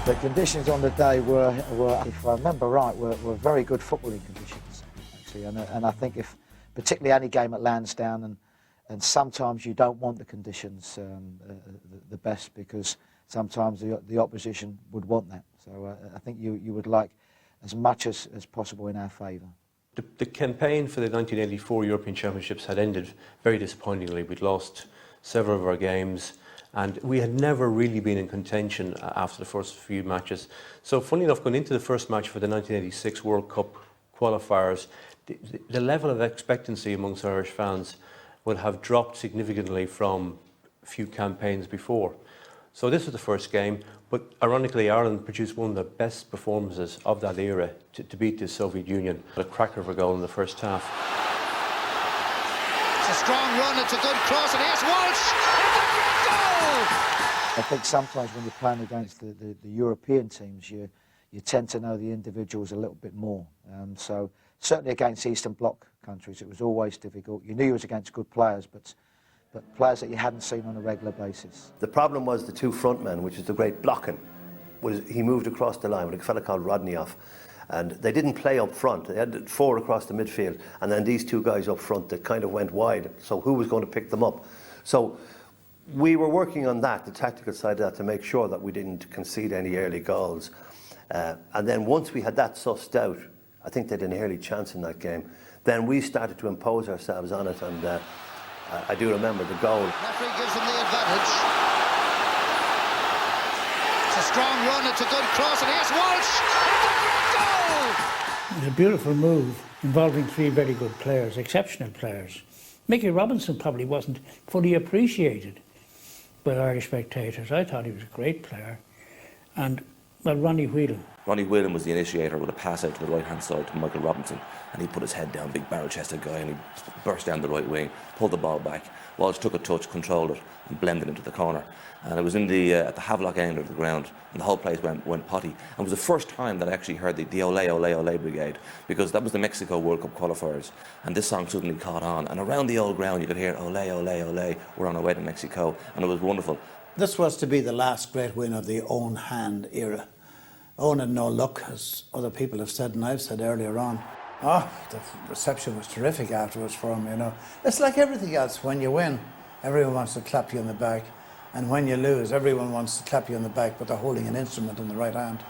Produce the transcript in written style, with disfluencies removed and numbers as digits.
The conditions on the day were if I remember right, were very good footballing conditions, actually. And I think if, particularly any game at Lansdowne, and sometimes you don't want the conditions the best, because sometimes the opposition would want that. So I think you would like as much as possible in our favour. The campaign for the 1984 European Championships had ended very disappointingly. We'd lost several of our games, and we had never really been in contention after the first few matches. So funnily enough, going into the first match for the 1986 World Cup qualifiers, the level of expectancy amongst Irish fans would have dropped significantly from a few campaigns before. So this was the first game, but ironically Ireland produced one of the best performances of that era to beat the Soviet Union. A cracker of a goal in the first half. It's a strong run, it's a good cross, and here's Walsh! It's a great goal! I think sometimes when you're playing against the European teams, you tend to know the individuals a little bit more. So certainly against Eastern Bloc countries, it was always difficult. You knew you was against good players, but players that you hadn't seen on a regular basis. The problem was the two front men, which is the great blocking. He moved across the line with a fella called Rodney, and they didn't play up front. They had four across the midfield, and then these two guys up front that kind of went wide. So who was going to pick them up? So we were working on that, the tactical side of that, to make sure that we didn't concede any early goals. And then once we had that sussed out, I think they had an early chance in that game. Then we started to impose ourselves on it, and I do remember the goal. Referee gives them the advantage. It's a strong run, it's a good cross, and here's Walsh! It's a great goal! It was a beautiful move involving three very good players, exceptional players. Mickey Robinson probably wasn't fully appreciated by Irish spectators. I thought he was a great player. And, well, Ronnie Whelan. Ronnie Whelan was the initiator with a pass out to the right-hand side to Michael Robinson, and he put his head down, big barrel-chested guy, and he burst down the right wing, pulled the ball back. Walsh took a touch, controlled it, and blended into the corner. And it was in at the Havelock end of the ground, and the whole place went potty. And it was the first time that I actually heard the Ole, Ole, Ole Brigade, because that was the Mexico World Cup qualifiers, and this song suddenly caught on. And around the old ground you could hear Ole, Ole, Ole, we're on our way to Mexico, and it was wonderful. This was to be the last great win of the own hand era. Owen had no luck, as other people have said and I've said earlier on. Oh, the reception was terrific afterwards for him, you know. It's like everything else. When you win, everyone wants to clap you on the back. And when you lose, everyone wants to clap you on the back, but they're holding an instrument in the right hand.